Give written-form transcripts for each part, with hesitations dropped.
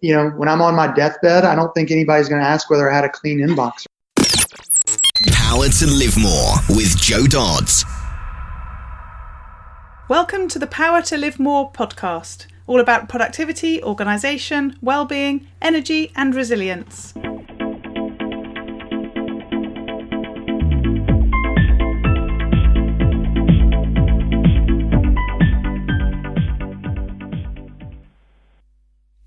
when I'm on my deathbed, I don't think anybody's going to ask whether I had a clean inbox. Power to Live More with Joe Dodds. Welcome to the Power to Live More podcast, all about productivity, organisation, well-being, energy and resilience.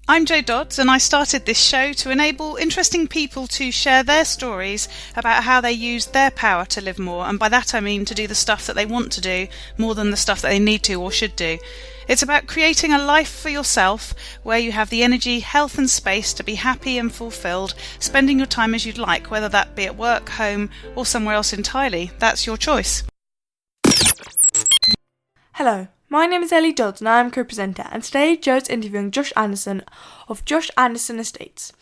I'm Jo Dodds, and I started this show to enable interesting people to share their stories about how they use their power to live more, and by that I mean to do the stuff that they want to do more than the stuff that they need to or should do. It's about creating a life for yourself where you have the energy, health and space to be happy and fulfilled, spending your time as you'd like, whether that be at work, home or somewhere else entirely. That's your choice. Hello. My name is Ellie Dodds and I am co-presenter, and today Joe's interviewing Josh Anderson of Josh Anderson Estates.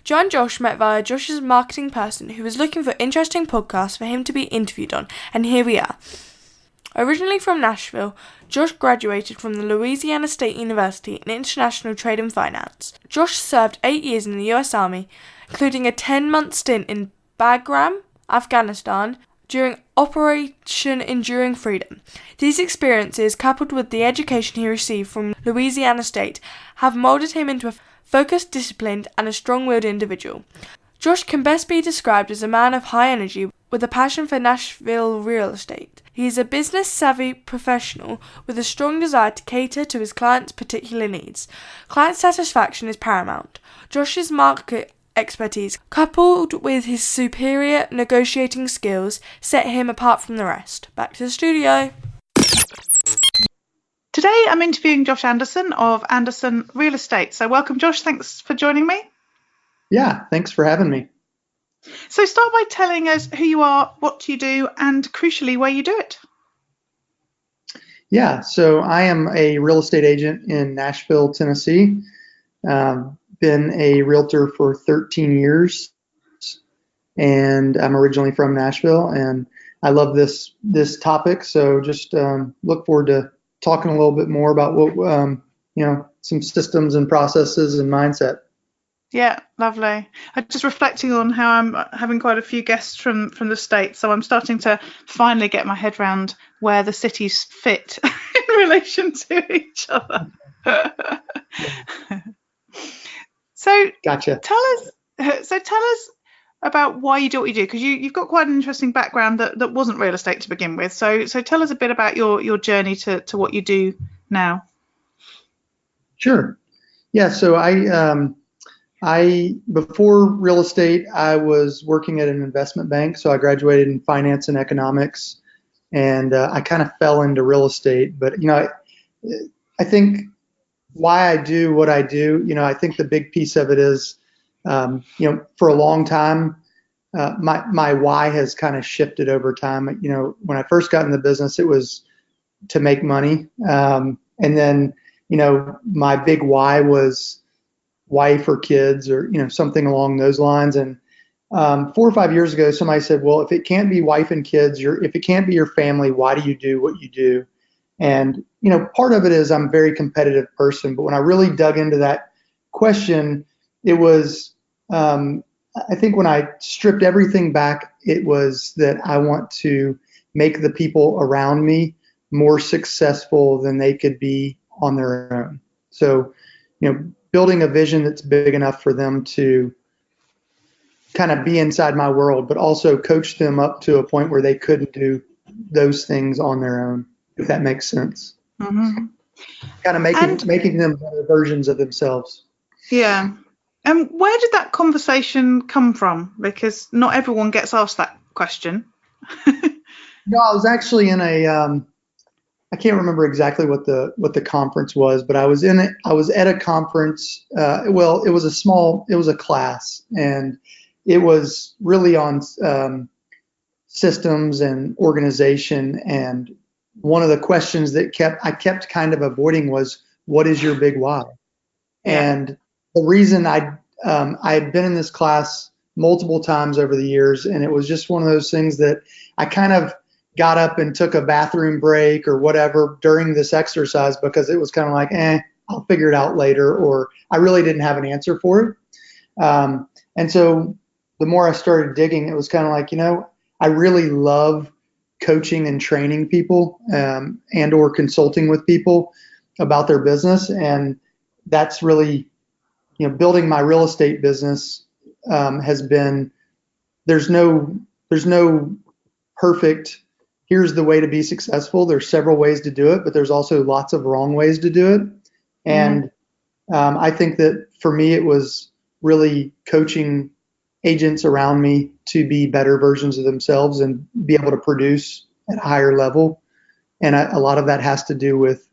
Joe and Josh met via Josh's marketing person who was looking for interesting podcasts for him to be interviewed on, and here we are. Originally from Nashville, Josh graduated from the Louisiana State University in International Trade and Finance. Josh served 8 years in the US Army, including a 10-month stint in Bagram, Afghanistan, during Operation Enduring Freedom. These experiences, coupled with the education he received from Louisiana State, have moulded him into a focused, disciplined, and a strong-willed individual. Josh can best be described as a man of high energy with a passion for Nashville real estate. He is a business-savvy professional with a strong desire to cater to his clients' particular needs. Client satisfaction is paramount. Josh's market expertise, coupled with his superior negotiating skills, set him apart from the rest. Back to the studio. Today I'm interviewing Josh Anderson of Anderson Real Estate. So welcome, Josh. Thanks for joining me. Yeah, thanks for having me. So start by telling us who you are, what you do, and crucially, where you do it. Yeah, so I am a real estate agent in Nashville, Tennessee. Been a realtor for 13 years, and I'm originally from Nashville, and I love this topic. So just look forward to talking a little bit more about what some systems and processes and mindset. Yeah, lovely. I'm just reflecting on how I'm having quite a few guests from the States, so I'm starting to finally get my head around where the cities fit in relation to each other. So Gotcha. Tell us about why you do what you do, because you've got quite an interesting background that wasn't real estate to begin with. So tell us a bit about your journey to what you do now. Sure. Yeah. So I before real estate, I was working at an investment bank. So I graduated in finance and economics, and I kind of fell into real estate. But I think why I do what I do, I think the big piece of it is, for a long time, my why has kind of shifted over time. When I first got in the business, it was to make money. And then, my big why was wife or kids or, something along those lines. And 4 or 5 years ago, somebody said, well, if it can't be wife and kids, if it can't be your family, why do you do what you do? And, part of it is I'm a very competitive person, but when I really dug into that question, it was, I think when I stripped everything back, it was that I want to make the people around me more successful than they could be on their own. So, building a vision that's big enough for them to kind of be inside my world, but also coach them up to a point where they couldn't do those things on their own, if that makes sense. Mm-hmm. Kind of making them better versions of themselves. Yeah. And where did that conversation come from? Because not everyone gets asked that question. No, I was actually in I can't remember exactly what the conference was, but I was at a conference. It was a class, and it was really on systems and organization. And one of the questions that I kept kind of avoiding was, what is your big why? Yeah. And the reason I had been in this class multiple times over the years, and it was just one of those things that I kind of got up and took a bathroom break or whatever during this exercise, because it was kind of like, I'll figure it out later, or I really didn't have an answer for it. And so the more I started digging, it was kind of like, I really love coaching and training people, and or consulting with people about their business. And that's really, building my real estate business has been, there's no perfect, here's the way to be successful. There's several ways to do it, but there's also lots of wrong ways to do it. And I think that for me, it was really coaching agents around me to be better versions of themselves and be able to produce at a higher level. And a lot of that has to do with,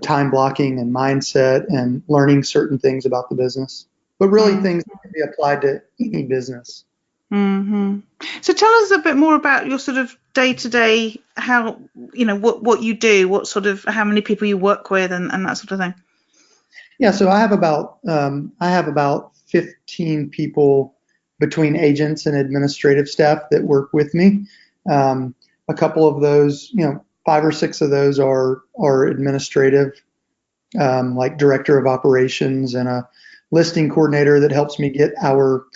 time blocking and mindset and learning certain things about the business, but really things that can be applied to any business. So tell us a bit more about your sort of day-to-day, how, what you do, what sort of, how many people you work with and that sort of thing. Yeah, so I have about 15 people between agents and administrative staff that work with me. A couple of those, 5 or 6 of those are administrative, like director of operations and a listing coordinator that helps me get our,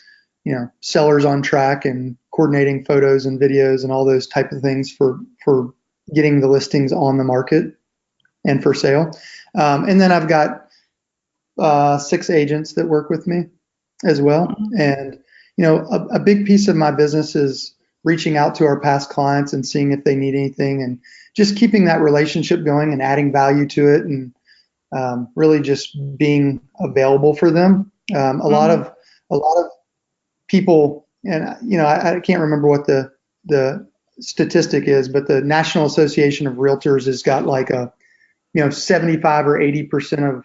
sellers on track and coordinating photos and videos and all those type of things for getting the listings on the market and for sale. And then I've got 6 agents that work with me as well. And, a big piece of my business is reaching out to our past clients and seeing if they need anything and just keeping that relationship going and adding value to it, and really just being available for them. A lot of people, and I can't remember what the statistic is, but the National Association of Realtors has got like a 75 or 80% of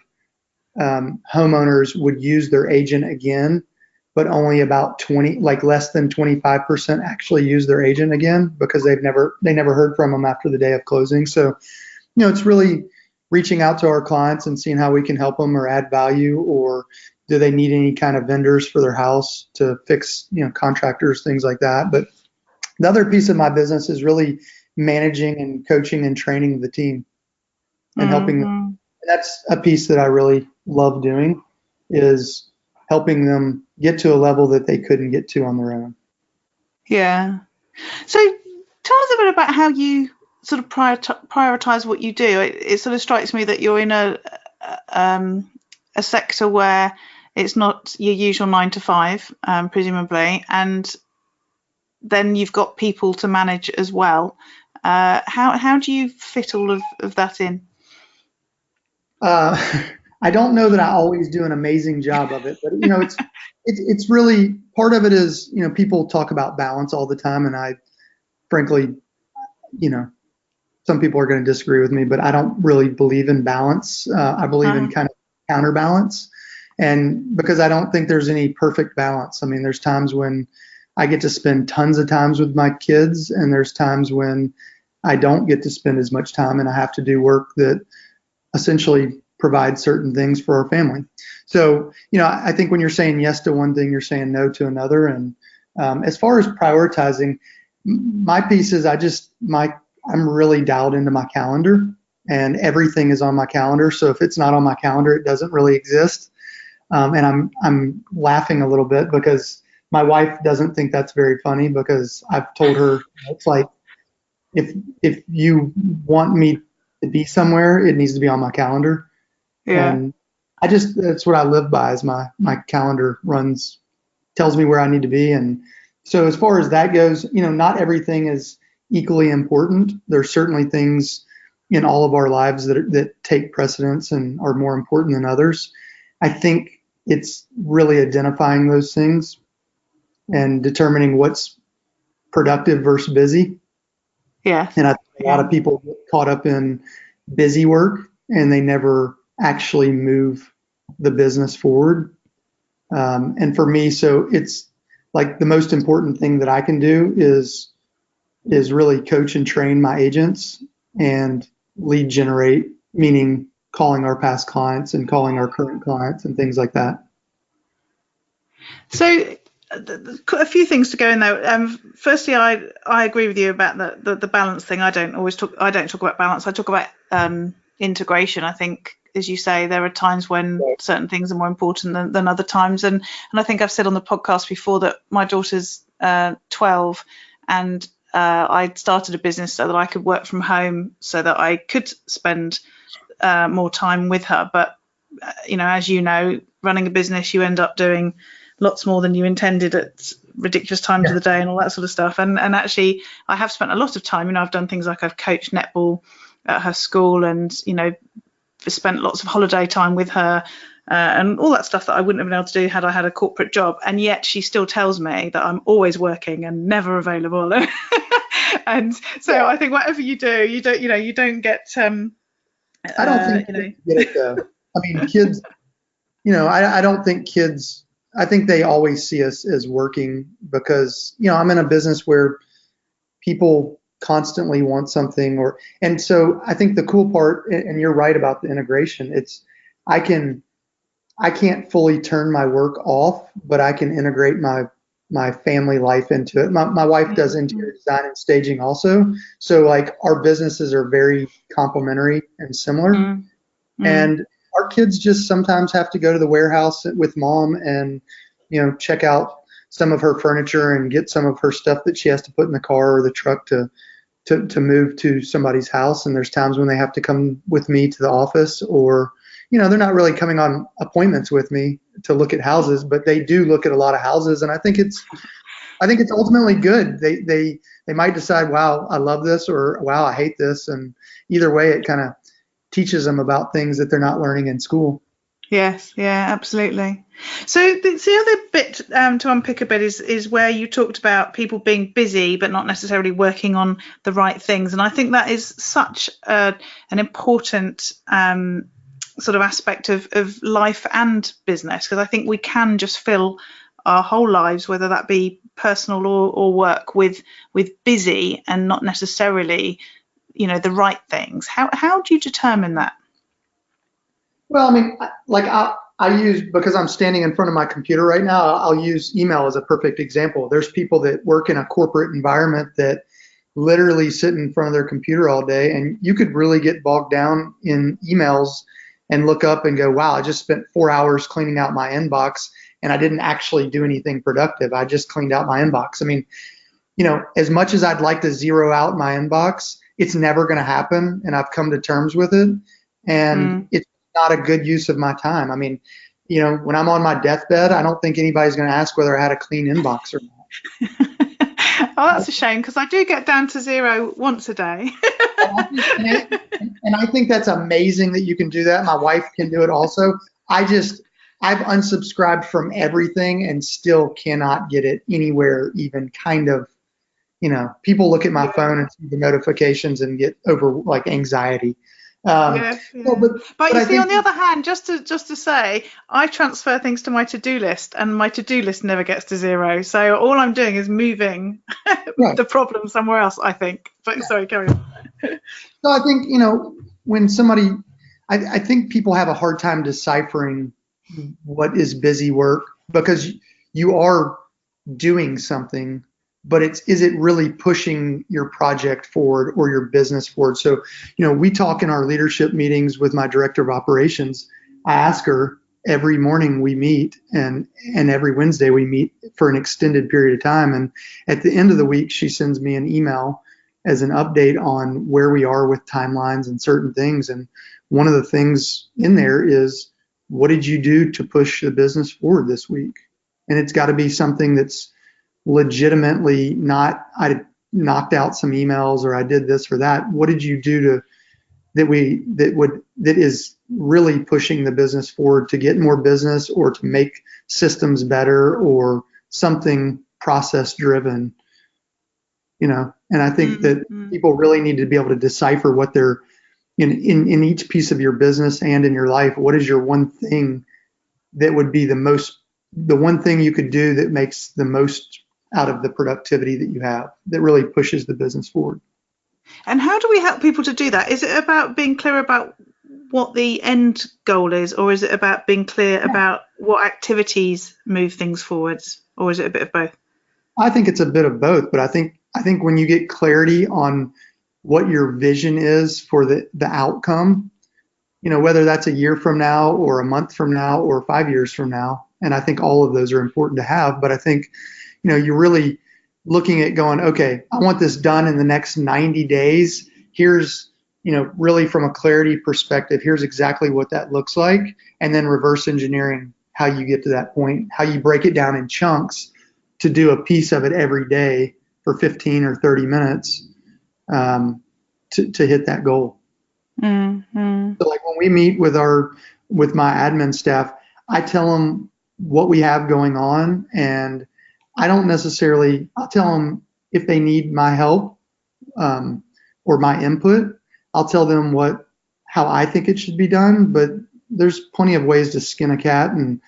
homeowners would use their agent again, but only about 20, like less than 25% actually use their agent again because they never heard from them after the day of closing. So, it's really reaching out to our clients and seeing how we can help them or add value, or do they need any kind of vendors for their house to fix, contractors, things like that. But the other piece of my business is really managing and coaching and training the team and helping them. And that's a piece that I really love doing, is helping them get to a level that they couldn't get to on their own. Yeah. So tell us a bit about how you sort of prioritize what you do. It sort of strikes me that you're in a sector where it's not your usual 9 to 5, presumably, and then you've got people to manage as well. How do you fit all of that in? I don't know that I always do an amazing job of it, but it's really, part of it is, people talk about balance all the time, and I frankly, some people are going to disagree with me, but I don't really believe in balance. I believe in kind of counterbalance, and because I don't think there's any perfect balance. I mean, there's times when I get to spend tons of times with my kids, and there's times when I don't get to spend as much time, and I have to do work that essentially provide certain things for our family. So, I think when you're saying yes to one thing, you're saying no to another. And as far as prioritizing, my piece is I'm really dialed into my calendar, and everything is on my calendar. So if it's not on my calendar, it doesn't really exist. And I'm laughing a little bit because my wife doesn't think that's very funny, because I've told her, it's like, if you want me to be somewhere, it needs to be on my calendar. Yeah. And that's what I live by, is my calendar tells me where I need to be. And so as far as that goes, not everything is equally important. There's certainly things in all of our lives that take precedence and are more important than others. I think it's really identifying those things and determining what's productive versus busy. Yeah. And I think a lot of people get caught up in busy work, and they never actually move the business forward. And for me, so it's like the most important thing that I can do is really coach and train my agents and lead generate, meaning calling our past clients and calling our current clients and things like that. So a few things to go in there. Firstly, I agree with you about the balance thing. I don't talk about balance. I talk about integration. I think, as you say, there are times when certain things are more important than other times. And I think I've said on the podcast before that my daughter's 12, and I started a business so that I could work from home so that I could spend more time with her. But, as you know, running a business, you end up doing lots more than you intended at ridiculous times of the day and all that sort of stuff. And actually, I have spent a lot of time. I've done things like I've coached netball at her school, and spent lots of holiday time with her, and all that stuff that I wouldn't have been able to do had I had a corporate job. And yet she still tells me that I'm always working and never available. And so I think whatever you do, you don't get. I don't think kids get it though. I mean, kids. I don't think kids. I think they always see us as working because I'm in a business where people constantly want something, and so I think the cool part, and you're right about the integration, I can't fully turn my work off, but I can integrate my family life into it. My wife does interior design and staging also, so like our businesses are very complementary and similar. And our kids just sometimes have to go to the warehouse with mom and check out some of her furniture and get some of her stuff that she has to put in the car or the truck to move to somebody's house. And there's times when they have to come with me to the office, or they're not really coming on appointments with me to look at houses, but they do look at a lot of houses. And I think it's ultimately good. They might decide, wow, I love this, or wow, I hate this. And either way, it kind of teaches them about things that they're not learning in school. Yes, yeah, absolutely. So the other bit to unpick a bit is where you talked about people being busy but not necessarily working on the right things. And I think that is such an important sort of aspect of life and business, because I think we can just fill our whole lives, whether that be personal or work, with busy and not necessarily the right things. How do you determine that? Well, I mean, like I use, because I'm standing in front of my computer right now, I'll use email as a perfect example. There's people that work in a corporate environment that literally sit in front of their computer all day, and you could really get bogged down in emails and look up and go, wow, I just spent 4 hours cleaning out my inbox and I didn't actually do anything productive. I just cleaned out my inbox. I mean, as much as I'd like to zero out my inbox, it's never going to happen. And I've come to terms with it. And it's not a good use of my time. I mean, when I'm on my deathbed, I don't think anybody's going to ask whether I had a clean inbox or not. Oh, that's a shame, because I do get down to zero once a day. and I think that's amazing that you can do that. My wife can do it also. I've unsubscribed from everything and still cannot get it anywhere even kind of, people look at my phone and see the notifications and get over like anxiety. Yeah. But you see, on the other hand, just to say, I transfer things to my to-do list, and my to-do list never gets to zero. So all I'm doing is moving the problem somewhere else, I think. But sorry, carry on. So I think, when somebody, I think people have a hard time deciphering what is busy work, because you are doing something, but is it really pushing your project forward or your business forward? So, we talk in our leadership meetings with my director of operations. I ask her every morning we meet, and every Wednesday we meet for an extended period of time. And at the end of the week, she sends me an email as an update on where we are with timelines and certain things. And one of the things in there is, what did you do to push the business forward this week? And it's got to be something that's legitimately not, I knocked out some emails or I did this or that. What did you do that is really pushing the business forward to get more business, or to make systems better, or something process driven? And I think that people really need to be able to decipher what they're in each piece of your business and in your life. What is your one thing that would be the one thing you could do that makes the most out of the productivity that you have, that really pushes the business forward? And how do we help people to do that? Is it about being clear about what the end goal is, or is it about being clear about what activities move things forwards, or is it a bit of both? I think it's a bit of both, but I think when you get clarity on what your vision is for the outcome, whether that's a year from now or a month from now or 5 years from now. And I think all of those are important to have. But I think, you're really looking at going, okay, I want this done in the next 90 days. Here's, really from a clarity perspective, here's exactly what that looks like. And then reverse engineering how you get to that point, how you break it down in chunks to do a piece of it every day for 15 or 30 minutes to hit that goal. Mm-hmm. So like when we meet with my admin staff, I tell them what we have going on, and I'll tell them if they need my help or my input. I'll tell them how I think it should be done, but there's plenty of ways to skin a cat. And,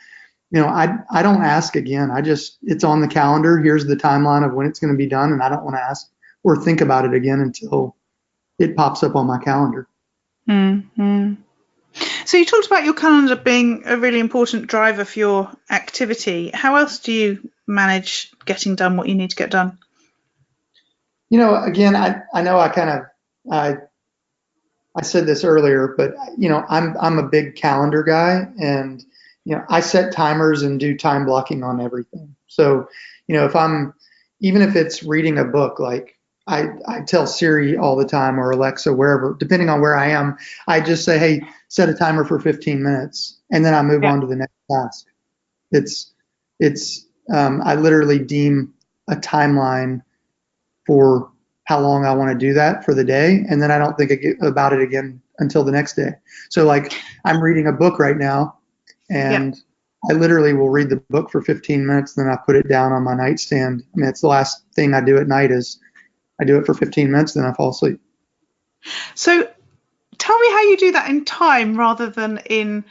I don't ask again. It's on the calendar. Here's the timeline of when it's going to be done. And I don't want to ask or think about it again until it pops up on my calendar. Mm-hmm. So you talked about your calendar being a really important driver for your activity. How else do you manage getting done what you need to get done? Again, I know I said this earlier, but I'm a big calendar guy, and I set timers and do time blocking on everything. So even if it's reading a book, like I tell Siri all the time, or Alexa, wherever, depending on where I am, I just say, hey, set a timer for 15 minutes, and then I move on to the next task. I literally deem a timeline for how long I want to do that for the day, and then I don't think about it again until the next day. So like I'm reading a book right now, and I literally will read the book for 15 minutes, then I put it down on my nightstand. I mean, it's the last thing I do at night is I do it for 15 minutes, then I fall asleep. So tell me how you do that in time rather than in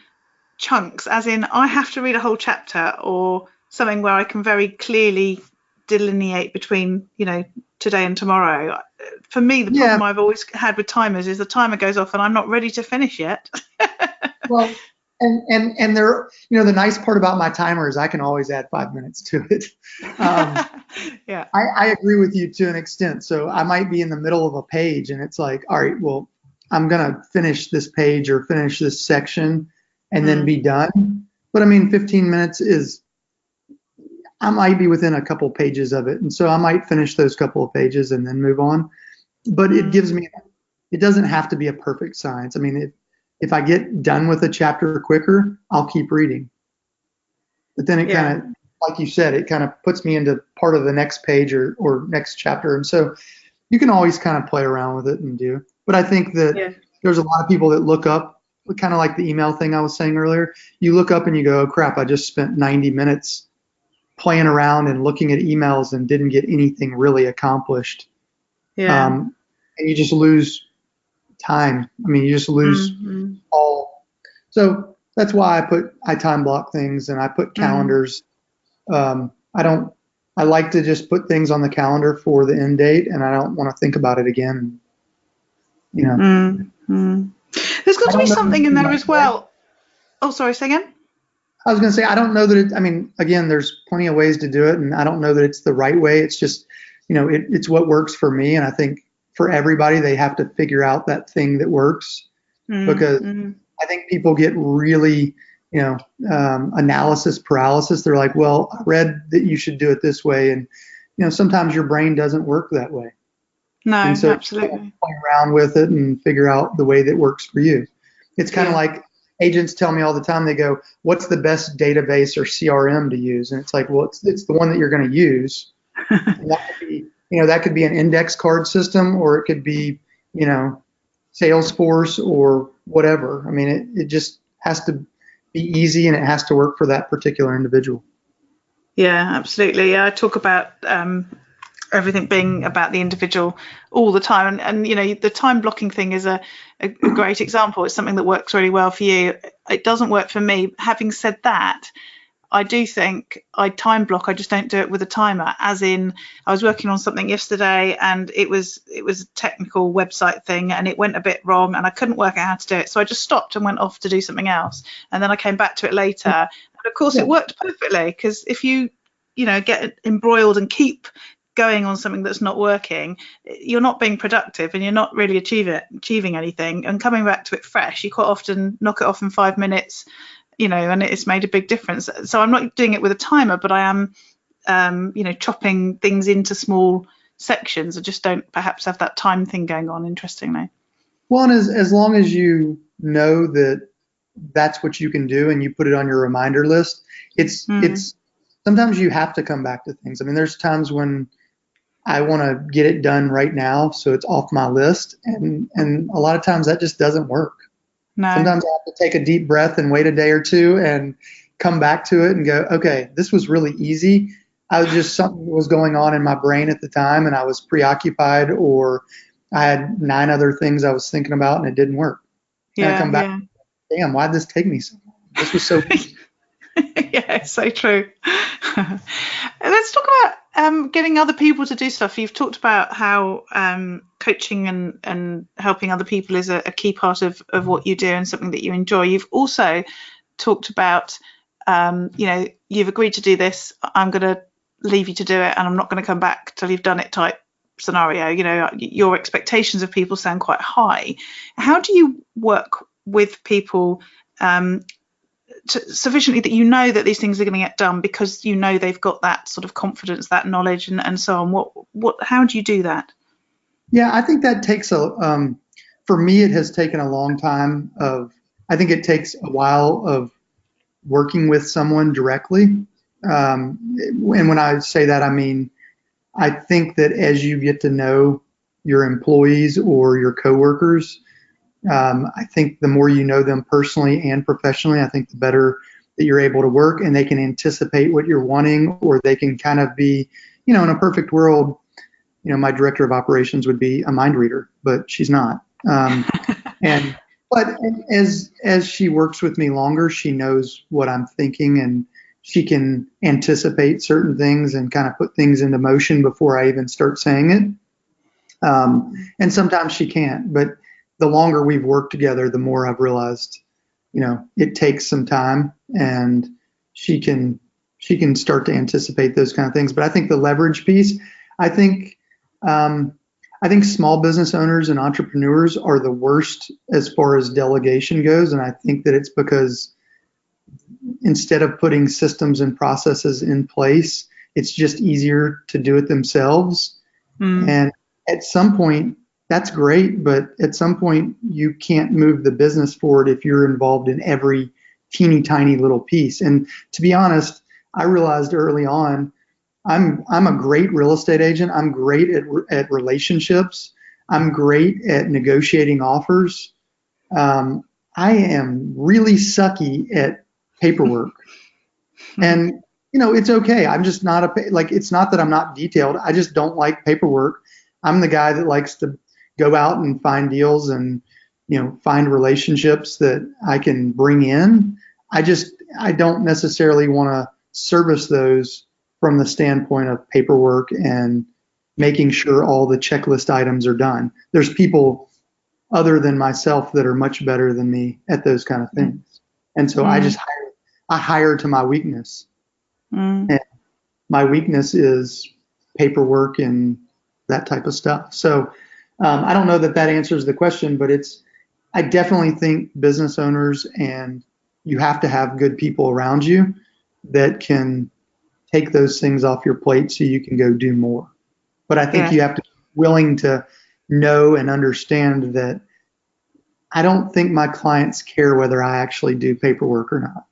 chunks, as in I have to read a whole chapter or something where I can very clearly delineate between, today and tomorrow. For me, the problem I've always had with timers is the timer goes off and I'm not ready to finish yet. Well, and there, the nice part about my timer is I can always add 5 minutes to it. Yeah. I agree with you to an extent. So I might be in the middle of a page and it's like, all right, well, I'm going to finish this page or finish this section and then be done. But 15 minutes I might be within a couple pages of it. And so I might finish those couple of pages and then move on. But it doesn't have to be a perfect science. If I get done with a chapter quicker, I'll keep reading. But then it kind of, like you said, it kind of puts me into part of the next page or next chapter. And so you can always kind of play around with it and do. But I think that there's a lot of people that look up, kind of like the email thing I was saying earlier. You look up and you go, oh, crap, I just spent 90 minutes playing around and looking at emails and didn't get anything really accomplished. Yeah. And you just lose time. You just lose all. So that's why I time block things and I put calendars. I like to just put things on the calendar for the end date, and I don't want to think about it again. There's got to be something in there as well. Oh, sorry, say again? I was going to say, I don't know that again, there's plenty of ways to do it, and I don't know that it's the right way. It's just, it's what works for me. And I think for everybody, they have to figure out that thing that works because I think people get really, analysis paralysis. They're like, well, I read that you should do it this way. And, sometimes your brain doesn't work that way. No, and so absolutely. Play around with it and figure out the way that works for you. It's kind of like, agents tell me all the time, they go, what's the best database or CRM to use? And it's like, well, it's the one that you're going to use. And that could be an index card system, or it could be, Salesforce or whatever. It just has to be easy and it has to work for that particular individual. Yeah, absolutely. I talk about everything being about the individual all the time. And the time blocking thing is a great example. It's something that works really well for you. It doesn't work for me. Having said that, I do think I time block. I just don't do it with a timer. As in, I was working on something yesterday and it was a technical website thing and it went a bit wrong and I couldn't work out how to do it. So I just stopped and went off to do something else. And then I came back to it later. And of course, it worked perfectly, because if you get embroiled and keep going on something that's not working, you're not being productive and you're not really achieving anything. And coming back to it fresh, you quite often knock it off in 5 minutes, and it's made a big difference. So I'm not doing it with a timer, but I am, chopping things into small sections. I just don't perhaps have that time thing going on, interestingly. Well, and as long as you know that that's what you can do and you put it on your reminder list, it's sometimes you have to come back to things. I mean, there's times when I want to get it done right now, so it's off my list, and a lot of times that just doesn't work. No. Sometimes I have to take a deep breath and wait a day or two and come back to it and go, okay, this was really easy. Something was going on in my brain at the time and I was preoccupied, or I had 9 other things I was thinking about and it didn't work. And I come back, damn, why'd this take me so long? This was so easy. Yeah, it's so true. Let's talk about getting other people to do stuff. You've talked about how coaching and helping other people is a key part of what you do and something that you enjoy. You've also talked about, you've agreed to do this. I'm going to leave you to do it and I'm not going to come back till you've done it type scenario. Your expectations of people sound quite high. How do you work with people sufficiently that you know that these things are going to get done because they've got that sort of confidence, that knowledge, and so on? How do you do that? Yeah, I think that takes for me, it has taken a long time I think it takes a while of working with someone directly. And when I say that, I mean, I think that as you get to know your employees or your coworkers, I think the more you know them personally and professionally, I think the better that you're able to work and they can anticipate what you're wanting, or they can kind of be, in a perfect world, my director of operations would be a mind reader, but she's not. But as she works with me longer, she knows what I'm thinking and she can anticipate certain things and kind of put things into motion before I even start saying it. And sometimes she can't, but the longer we've worked together, the more I've realized, it takes some time and she can start to anticipate those kind of things. But I think the leverage piece, I think small business owners and entrepreneurs are the worst as far as delegation goes. And I think that it's because instead of putting systems and processes in place, it's just easier to do it themselves. And at some point, that's great, but at some point you can't move the business forward if you're involved in every teeny tiny little piece. And to be honest, I realized early on, I'm a great real estate agent. I'm great at relationships. I'm great at negotiating offers. I am really sucky at paperwork. And it's okay. I'm just not it's not that I'm not detailed. I just don't like paperwork. I'm the guy that likes to go out and find deals and, find relationships that I can bring in. I don't necessarily want to service those from the standpoint of paperwork and making sure all the checklist items are done. There's people other than myself that are much better than me at those kind of things. And so I hire to my weakness. And my weakness is paperwork and that type of stuff. So I don't know that answers the question, but I definitely think business owners, and you have to have good people around you that can take those things off your plate so you can go do more. But I think you have to be willing to know and understand that I don't think my clients care whether I actually do paperwork or not.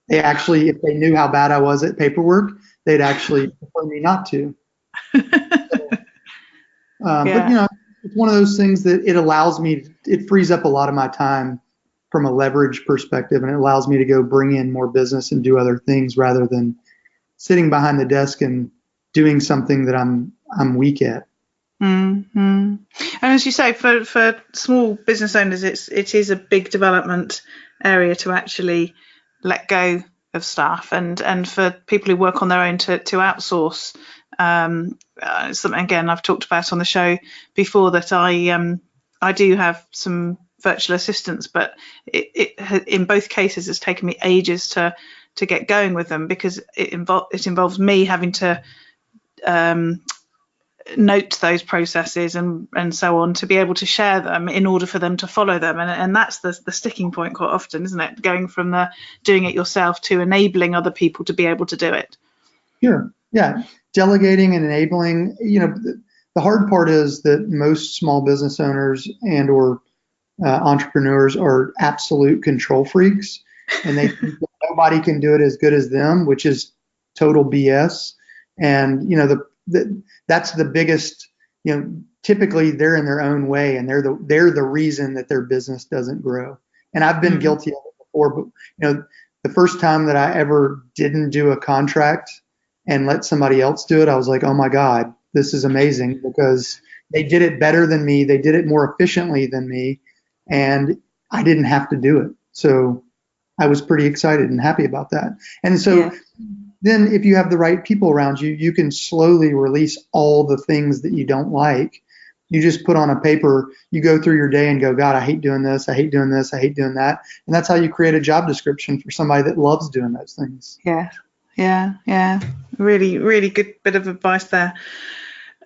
They actually, if they knew how bad I was at paperwork, they'd actually prefer me not to. But it's one of those things that it frees up a lot of my time from a leverage perspective, and it allows me to go bring in more business and do other things rather than sitting behind the desk and doing something that I'm weak at. And as you say, for small business owners, it is a big development area to actually let go of staff, and for people who work on their own to outsource. Something again I've talked about on the show before, that I do have some virtual assistants, but it in both cases it's taken me ages to get going with them, because it involves me having to note those processes and so on, to be able to share them in order for them to follow them. And that's the sticking point quite often, isn't it? Going from the doing it yourself to enabling other people to be able to do it. Sure. Yeah. Delegating and enabling, the hard part is that most small business owners and or entrepreneurs are absolute control freaks, and they think that nobody can do it as good as them, which is total BS. And that's the biggest. Typically they're in their own way, and they're the reason that their business doesn't grow. And I've been guilty of it before. But the first time that I ever didn't do a contract and let somebody else do it, I was like, oh my God, this is amazing, because they did it better than me. They did it more efficiently than me, and I didn't have to do it. So I was pretty excited and happy about that. And so then if you have the right people around you, you can slowly release all the things that you don't like. You just put on a paper, you go through your day and go, God, I hate doing this. I hate doing this. I hate doing that. And that's how you create a job description for somebody that loves doing those things. Yeah. Really, really good bit of advice there.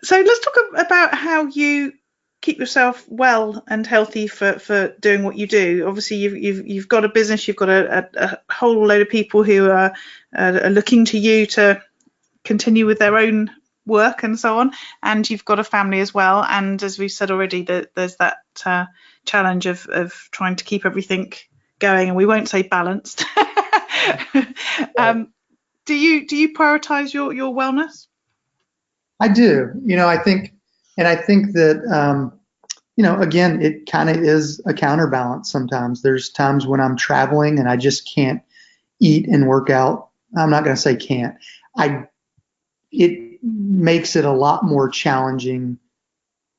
So let's talk about how you keep yourself well and healthy for doing what you do. Obviously, you've got a business, you've got a whole load of people who are looking to you to continue with their own work and so on, and you've got a family as well. And as we've said already, there's that challenge of trying to keep everything going, and we won't say balanced. Do you prioritize your wellness? I do. I think that, again, it kind of is a counterbalance sometimes. There's times when I'm traveling and I just can't eat and work out. I'm not going to say can't. It makes it a lot more challenging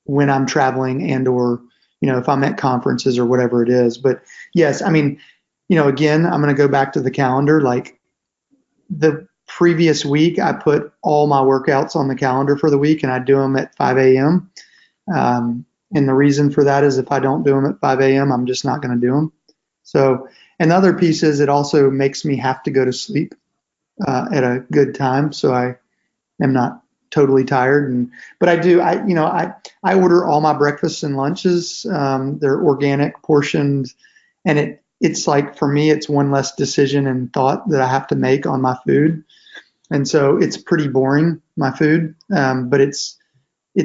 when I'm traveling and or, if I'm at conferences or whatever it is. But yes, I mean, again, I'm going to go back to the calendar. Like the previous week, I put all my workouts on the calendar for the week, and I do them at 5 a.m. And the reason for that is if I don't do them at 5 a.m., I'm just not going to do them. So, and the other piece is it also makes me have to go to sleep at a good time, so I am not totally tired. But I do. I order all my breakfasts and lunches. They're organic, portioned, and it's like, for me, it's one less decision and thought that I have to make on my food. And so it's pretty boring, my food, but it's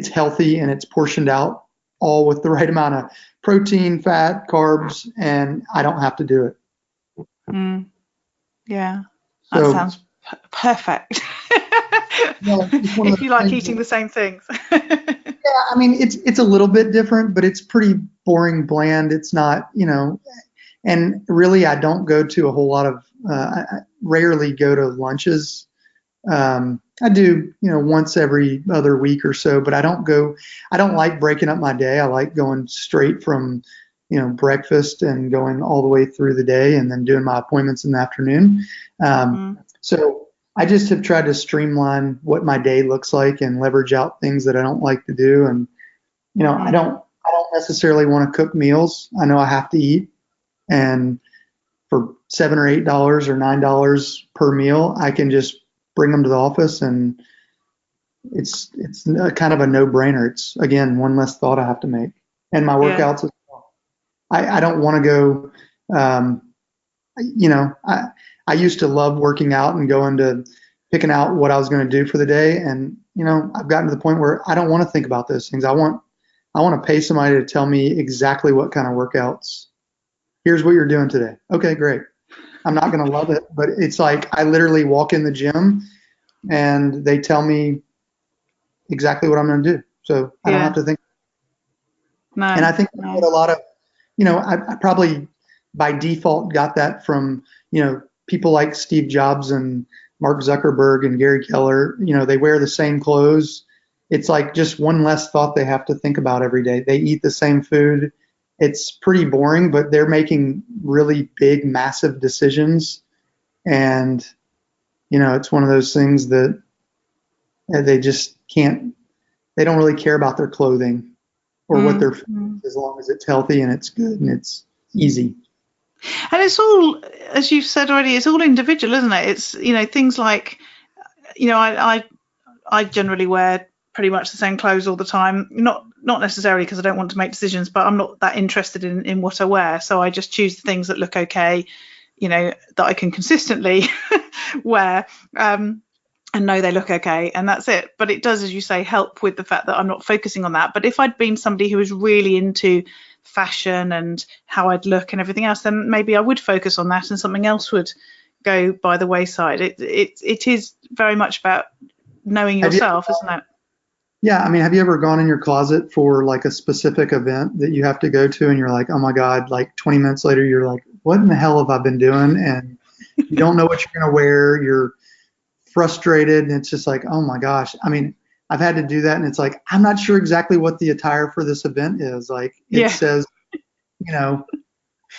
healthy and it's portioned out all with the right amount of protein, fat, carbs, and I don't have to do it. Yeah, that sounds perfect. If you like eating the same things. Yeah, I mean, it's a little bit different, but it's pretty boring, bland. It's not, and really I don't go to a whole lot of, I rarely go to lunches. I do, once every other week or so, but I don't like breaking up my day. I like going straight from, breakfast and going all the way through the day and then doing my appointments in the afternoon. So I just have tried to streamline what my day looks like and leverage out things that I don't like to do. And, I don't necessarily want to cook meals. I know I have to eat, and for $7 or $8 or $9 per meal, I can just bring them to the office, and it's kind of a no-brainer. It's, again, one less thought I have to make. And my workouts as well. I don't want to go, I used to love working out and going to picking out what I was going to do for the day. And, I've gotten to the point where I don't want to think about those things. I want to pay somebody to tell me exactly what kind of workouts. Here's what you're doing today. Okay, great. I'm not going to love it, but it's like I literally walk in the gym and they tell me exactly what I'm going to do. So I don't have to think. No, and I think that a lot of, I probably by default got that from, people like Steve Jobs and Mark Zuckerberg and Gary Keller. They wear the same clothes. It's like just one less thought they have to think about every day. They eat the same food. It's pretty boring, but they're making really big, massive decisions. And, it's one of those things that they just can't, they don't really care about their clothing or what their food is, as long as it's healthy and it's good and it's easy. And it's all, as you've said already, it's all individual, isn't it? It's, things like, I generally wear pretty much the same clothes all the time. Not necessarily because I don't want to make decisions, but I'm not that interested in what I wear. So I just choose the things that look okay, that I can consistently wear. And know they look okay, and that's it. But it does, as you say, help with the fact that I'm not focusing on that. But if I'd been somebody who was really into fashion and how I'd look and everything else, then maybe I would focus on that and something else would go by the wayside. It is very much about knowing yourself, isn't it? Yeah, I mean, have you ever gone in your closet for like a specific event that you have to go to and you're like, oh my God, like 20 minutes later, you're like, what in the hell have I been doing? And you don't know what you're going to wear. You're frustrated, and it's just like, oh my gosh. I mean, I've had to do that, and it's like, I'm not sure exactly what the attire for this event is. Like it says,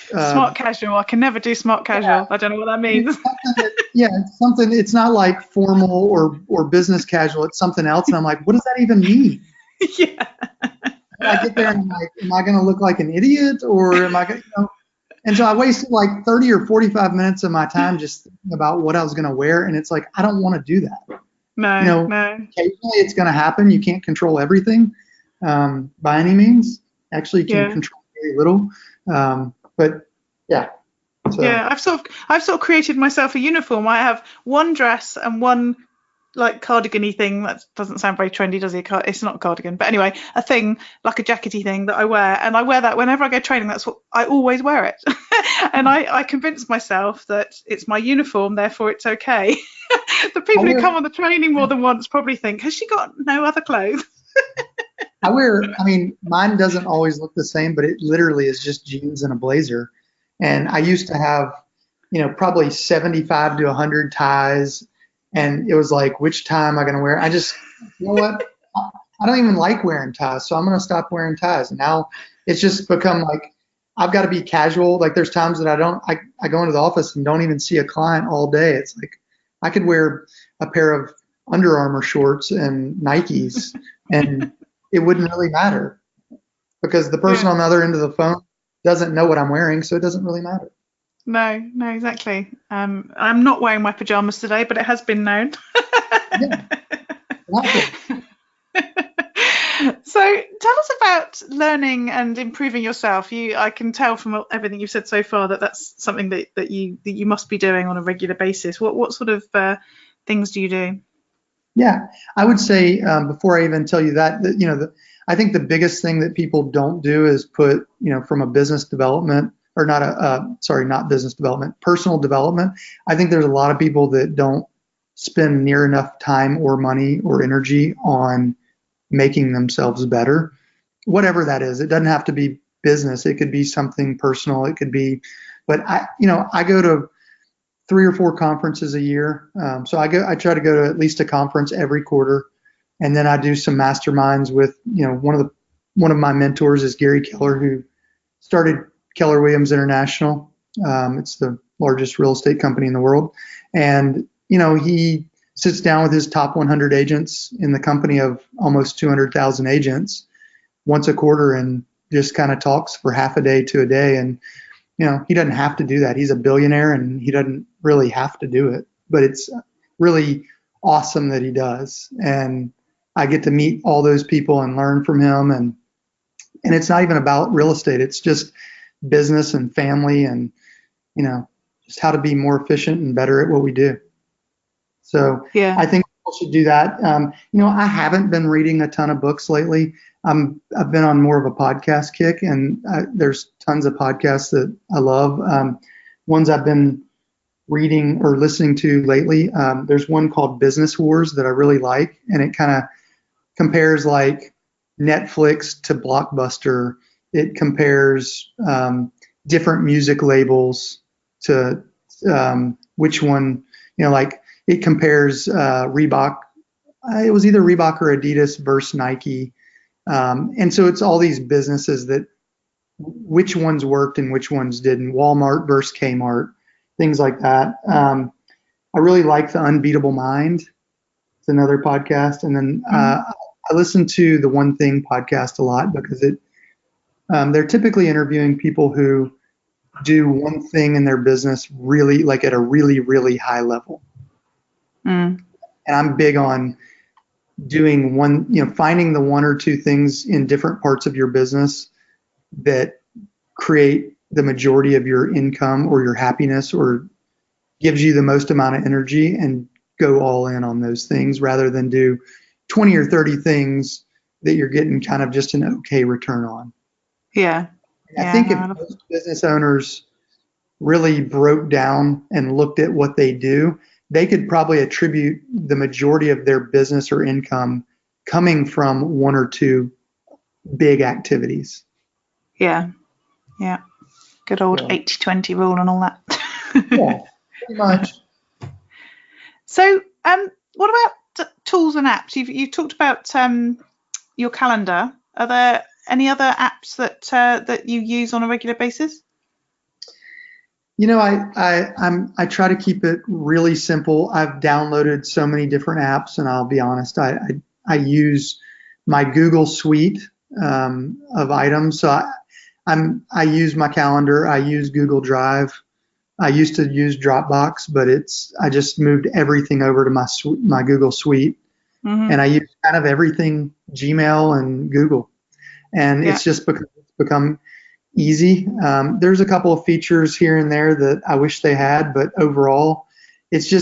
smart casual. I can never do smart casual. Yeah. I don't know what that means. It's something. It's not like formal or business casual. It's something else, and I'm like, what does that even mean? Yeah. And I get there, and I'm like, am I going to look like an idiot, or am I going to, And so I wasted like 30 or 45 minutes of my time just thinking about what I was going to wear. And it's like, I don't want to do that. No. Occasionally it's going to happen. You can't control everything by any means. Actually, you can control very little. But yeah. So. Yeah, I've sort of created myself a uniform. I have one dress and one like cardigan-y thing. That doesn't sound very trendy, does it? It's not a cardigan, but anyway, a thing like a jackety thing that I wear, and I wear that whenever I go training. That's what I always wear it. And I convince myself that it's my uniform, therefore it's okay. The people who come on the training more than once probably think, has she got no other clothes? I mean, mine doesn't always look the same, but it literally is just jeans and a blazer. And I used to have, probably 75 to 100 ties. And it was like, which tie am I going to wear? I just, you know what? I don't even like wearing ties, so I'm going to stop wearing ties. And now it's just become like, I've got to be casual. Like there's times that I go into the office and don't even see a client all day. It's like, I could wear a pair of Under Armour shorts and Nikes and it wouldn't really matter because the person on the other end of the phone doesn't know what I'm wearing, so it doesn't really matter. No, exactly. I'm not wearing my pajamas today, but it has been known. So tell us about learning and improving yourself. I can tell from everything you've said so far that that's something that you must be doing on a regular basis. What sort of things do you do? Yeah, I would say before I even tell you that I think the biggest thing that people don't do is put, from a business development or not business development, personal development. I think there's a lot of people that don't spend near enough time or money or energy on making themselves better, whatever that is. It doesn't have to be business. It could be something personal. It could be, but I go to 3 or 4 conferences a year. So I try to go to at least a conference every quarter. And then I do some masterminds with, one of my mentors is Gary Keller, who started Keller Williams International. It's the largest real estate company in the world. And, he sits down with his top 100 agents in the company of almost 200,000 agents once a quarter and just kind of talks for half a day to a day. And, he doesn't have to do that. He's a billionaire and he doesn't really have to do it, but it's really awesome that he does. And I get to meet all those people and learn from him. And it's not even about real estate. It's just business and family and, just how to be more efficient and better at what we do. So I think people should do that. I haven't been reading a ton of books lately. I've been on more of a podcast kick, and there's tons of podcasts that I love. Ones I've been reading or listening to lately, there's one called Business Wars that I really like, and it kind of compares like Netflix to Blockbuster. It compares different music labels to which one, like it compares Reebok. It was either Reebok or Adidas versus Nike. And so it's all these businesses that which ones worked and which ones didn't. Walmart versus Kmart, things like that. I really like The Unbeatable Mind. It's another podcast. And then I listen to the One Thing podcast a lot because they're typically interviewing people who do one thing in their business really at a really, really high level. And I'm big on doing finding the one or two things in different parts of your business that create the majority of your income or your happiness or gives you the most amount of energy, and go all in on those things rather than do 20 or 30 things that you're getting kind of just an okay return on. Yeah. I think if most business owners really broke down and looked at what they do, they could probably attribute the majority of their business or income coming from one or two big activities. Yeah. Yeah. Good old 80-20 rule and all that. Yeah, pretty much. So, what about tools and apps? You've talked about your calendar. Are there any other apps that you use on a regular basis? I try to keep it really simple. I've downloaded so many different apps, and I'll be honest, I use my Google suite of items. So I use my calendar. I use Google Drive. I used to use Dropbox, but I just moved everything over to my Google suite, and I use kind of everything Gmail and Google, and it's just become easy. There's a couple of features here and there that I wish they had, but overall, it's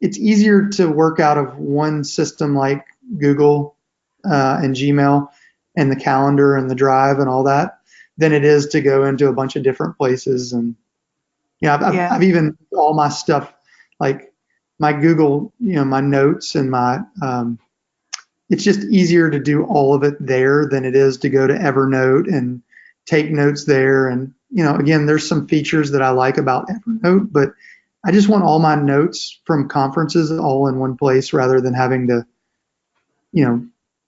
easier to work out of one system like Google and Gmail and the calendar and the Drive and all that than it is to go into a bunch of different places. And I've even all my stuff like my Google, my notes and my it's just easier to do all of it there than it is to go to Evernote and take notes there. And, again, there's some features that I like about Evernote, but I just want all my notes from conferences all in one place rather than having to,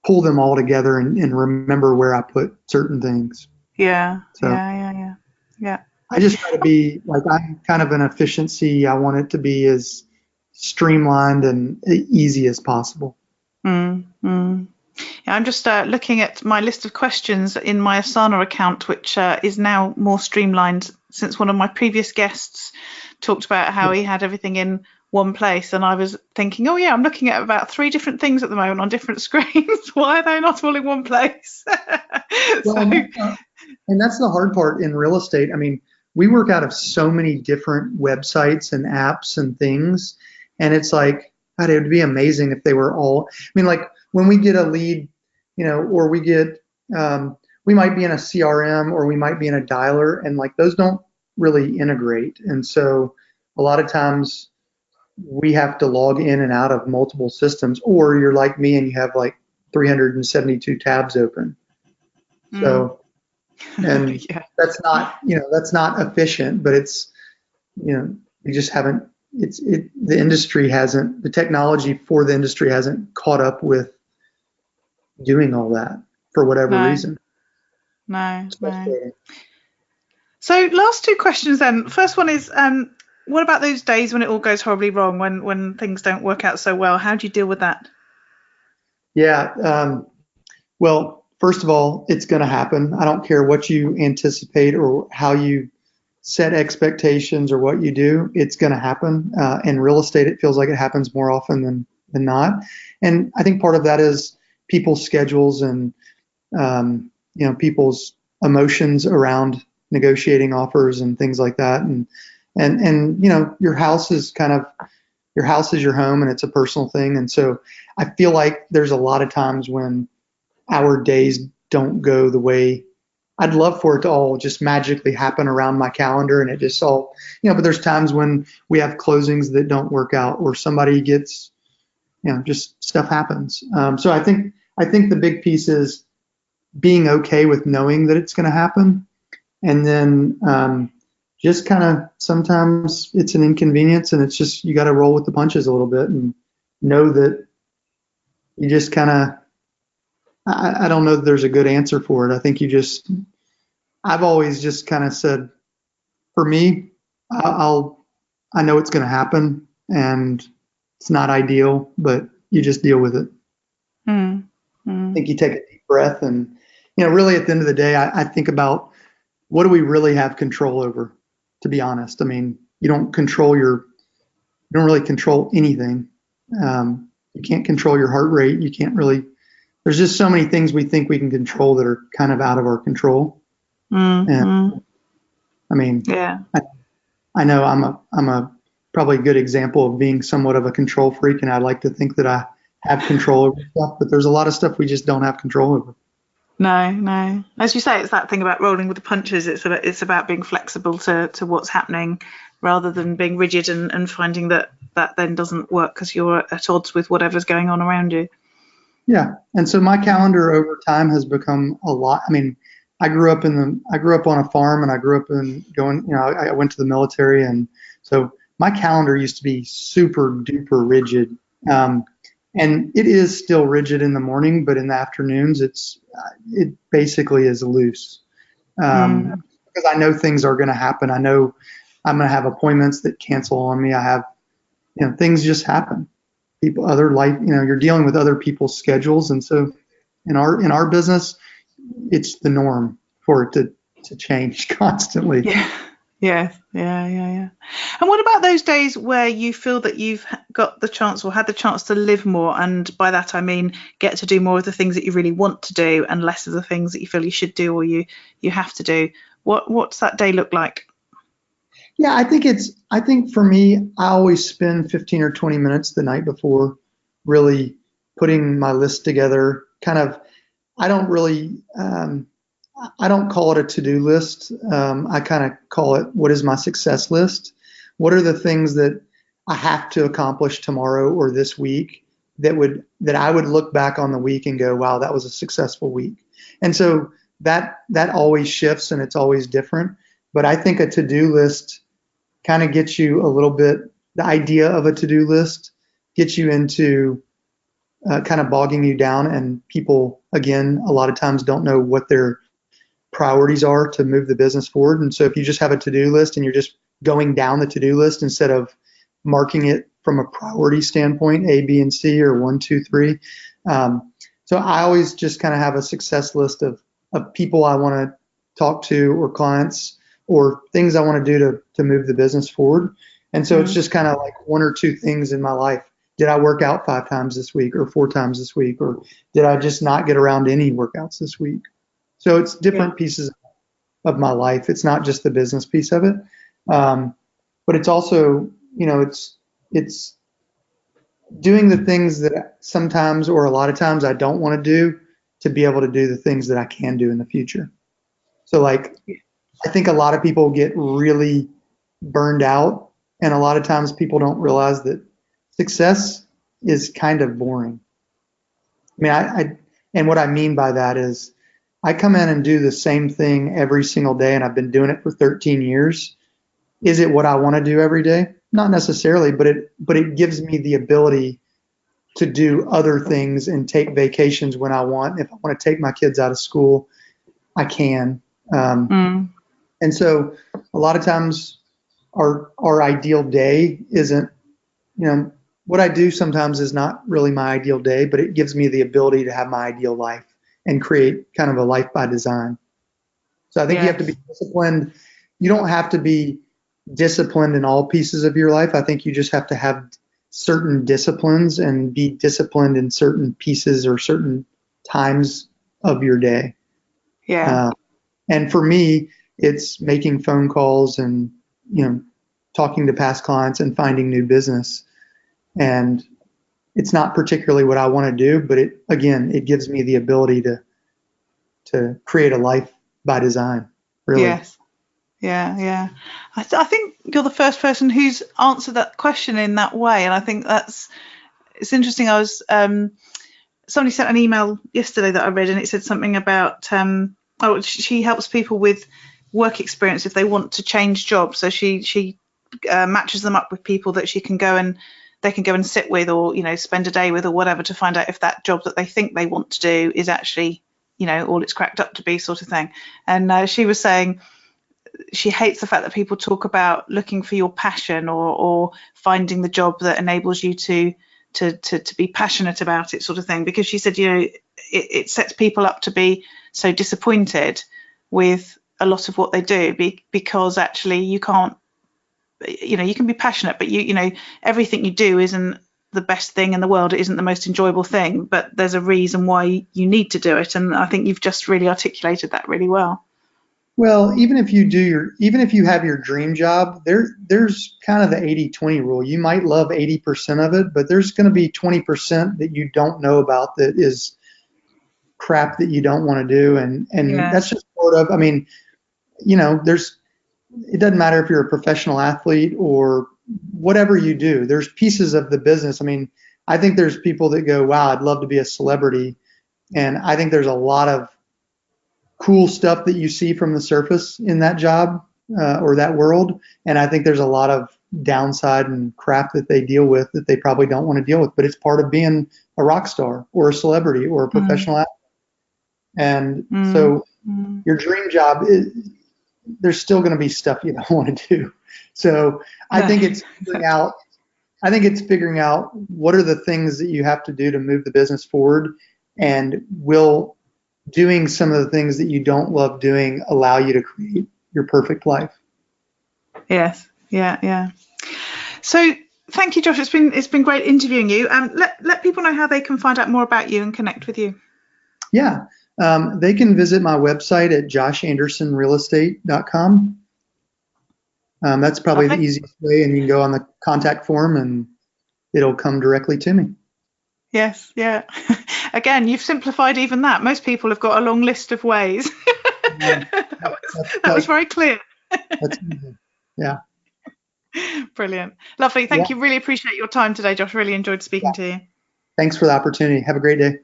pull them all together and remember where I put certain things. Yeah. So Yeah. I just try to be I'm kind of an efficiency. I want it to be as streamlined and easy as possible. Yeah, I'm just looking at my list of questions in my Asana account, which is now more streamlined since one of my previous guests talked about how he had everything in one place. And I was thinking, oh, yeah, I'm looking at about 3 different things at the moment on different screens. Why are they not all in one place? And that's the hard part in real estate. I mean, we work out of so many different websites and apps and things. And it's like, God, it would be amazing if they were all, when we get a lead, or we get, we might be in a CRM or we might be in a dialer, and those don't really integrate. And so a lot of times we have to log in and out of multiple systems, or you're like me and you have 372 tabs open. So, and that's not efficient, but we just haven't, the technology for the industry hasn't caught up with doing all that for whatever reason. No. So last 2 questions then. First one is, what about those days when it all goes horribly wrong, when things don't work out so well? How do you deal with that? Yeah. Well, first of all, it's going to happen. I don't care what you anticipate or how you set expectations or what you do, it's going to happen. In real estate, it feels like it happens more often than not. And I think part of that is people's schedules and, people's emotions around negotiating offers and things like that. And your house is your home and it's a personal thing. And so I feel like there's a lot of times when our days don't go the way I'd love for it to all just magically happen around my calendar and it just all, but there's times when we have closings that don't work out or somebody gets, just stuff happens. So I think the big piece is being okay with knowing that it's going to happen. And then just kind of sometimes it's an inconvenience and it's just, you got to roll with the punches a little bit and know that you just kind of, I don't know that there's a good answer for it. I think I've always just kind of said, for me, I know it's going to happen and it's not ideal, but you just deal with it. I think you take a deep breath and, really at the end of the day, I think about what do we really have control over, to be honest. I mean, you don't really control anything. You can't control your heart rate. You can't really, there's just so many things we think we can control that are kind of out of our control. And I mean, Yeah. I know I'm a probably good example of being somewhat of a control freak, and I like to think that I have control over stuff, but there's a lot of stuff we just don't have control over. No. As you say, it's that thing about rolling with the punches. It's about being flexible to what's happening, rather than being rigid and finding that then doesn't work because you're at odds with whatever's going on around you. Yeah, and so my calendar over time has become a lot. I mean, I grew up on a farm, and I grew up I went to the military, and so my calendar used to be super duper rigid. And it is still rigid in the morning, but in the afternoons, it basically is loose. Because I know things are going to happen. I know I'm going to have appointments that cancel on me. I have, things just happen. Other life, you're dealing with other people's schedules, and so in our business, it's the norm for it to change constantly. Yeah. And what about those days where you feel that you've got the chance or had the chance to live more? And by that, I mean, get to do more of the things that you really want to do and less of the things that you feel you should do or you have to do. What's that day look like? Yeah, I think for me, I always spend 15 or 20 minutes the night before really putting my list together. I don't really, I don't call it a to-do list. I kind of call it, what is my success list? What are the things that I have to accomplish tomorrow or this week that I would look back on the week and go, wow, that was a successful week. And so that always shifts and it's always different. But I think a to-do list kind of gets you a little bit, the idea of a to-do list gets you into kind of bogging you down, and people, again, a lot of times don't know what their priorities are to move the business forward. And so if you just have a to-do list and you're just going down the to-do list instead of marking it from a priority standpoint, A, B, and C, or 1, 2, 3. So I always just kind of have a success list of people I want to talk to, or clients, or things I want to do to move the business forward. And so it's just kind of like 1 or 2 things in my life. Did I work out 5 times this week or 4 times this week? Or did I just not get around to any workouts this week? So it's different pieces of my life. It's not just the business piece of it. But it's also, it's doing the things that sometimes or a lot of times I don't want to do to be able to do the things that I can do in the future. So I think a lot of people get really burned out, and a lot of times people don't realize that success is kind of boring. I mean, and what I mean by that is I come in and do the same thing every single day, and I've been doing it for 13 years. Is it what I want to do every day? Not necessarily, but it gives me the ability to do other things and take vacations when I want. If I want to take my kids out of school, I can. And so a lot of times our ideal day isn't, what I do sometimes is not really my ideal day, but it gives me the ability to have my ideal life and create kind of a life by design. So I think you have to be disciplined. You don't have to be disciplined in all pieces of your life. I think you just have to have certain disciplines and be disciplined in certain pieces or certain times of your day. And for me, it's making phone calls and, talking to past clients and finding new business. And it's not particularly what I want to do, but it gives me the ability to create a life by design, really. Yes. Yeah. I think you're the first person who's answered that question in that way. And I think it's interesting. I was, somebody sent an email yesterday that I read, and it said something about, she helps people with work experience if they want to change jobs. So she matches them up with people that they can go and sit with, or spend a day with, or whatever, to find out if that job that they think they want to do is actually all it's cracked up to be, sort of thing. And she was saying she hates the fact that people talk about looking for your passion or finding the job that enables you to be passionate about it, sort of thing, because she said it sets people up to be so disappointed with a lot of what they do, because actually you can't, you can be passionate, but everything you do isn't the best thing in the world. It isn't the most enjoyable thing, but there's a reason why you need to do it. And I think you've just really articulated that really well. Well, even if you have your dream job, there's kind of the 80-20 rule. You might love 80% of it, but there's going to be 20% that you don't know about that is crap that you don't want to do. And that's just part of, I mean, it doesn't matter if you're a professional athlete or whatever you do, there's pieces of the business. I mean, I think there's people that go, wow, I'd love to be a celebrity. And I think there's a lot of cool stuff that you see from the surface in that job or that world. And I think there's a lot of downside and crap that they deal with that they probably don't want to deal with, but it's part of being a rock star or a celebrity or a professional athlete. And so your dream job there's still going to be stuff you don't want to do. So I think it's figuring out what are the things that you have to do to move the business forward, and will doing some of the things that you don't love doing allow you to create your perfect life. Yes. Yeah. So thank you, Josh. It's been great interviewing you. Let people know how they can find out more about you and connect with you. Yeah. They can visit my website at joshandersonrealestate.com. That's probably the easiest way, and you can go on the contact form and it'll come directly to me. Yes, yeah. Again, you've simplified even that. Most people have got a long list of ways. That was very clear. That's easy. Yeah. Brilliant. Lovely. Thank you. Really appreciate your time today, Josh. Really enjoyed speaking to you. Thanks for the opportunity. Have a great day.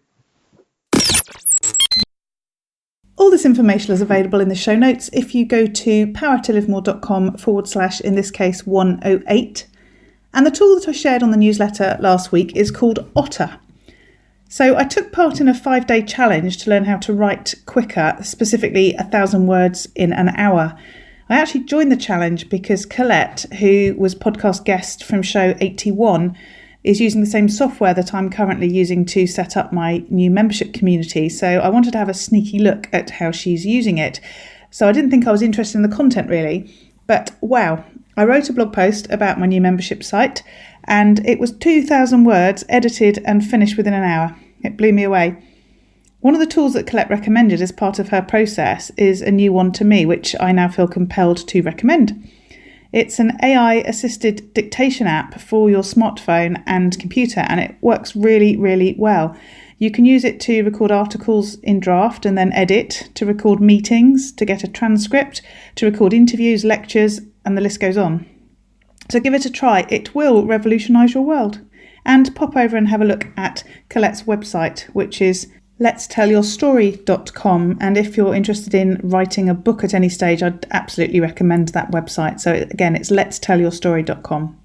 All this information is available in the show notes if you go to powertolivemore.com/ in this case 108. And the tool that I shared on the newsletter last week is called Otter. So I took part in a 5-day challenge to learn how to write quicker, specifically 1,000 words in an hour. I actually joined the challenge because Colette, who was podcast guest from show 81, is using the same software that I'm currently using to set up my new membership community. So I wanted to have a sneaky look at how she's using it. So I didn't think I was interested in the content really, but wow, I wrote a blog post about my new membership site and it was 2,000 words edited and finished within an hour. It blew me away. One of the tools that Colette recommended as part of her process is a new one to me, which I now feel compelled to recommend. It's an AI-assisted dictation app for your smartphone and computer, and it works really, really well. You can use it to record articles in draft and then edit, to record meetings, to get a transcript, to record interviews, lectures, and the list goes on. So give it a try. It will revolutionise your world. And pop over and have a look at Colette's website, which is letstellyourstory.com. And if you're interested in writing a book at any stage, I'd absolutely recommend that website. So again, it's letstellyourstory.com.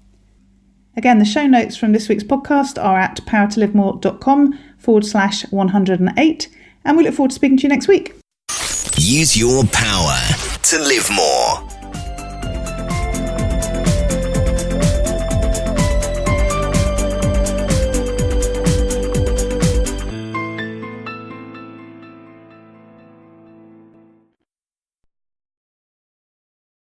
Again, the show notes from this week's podcast are at powertolivemore.com/108. And we look forward to speaking to you next week. Use your power to live more.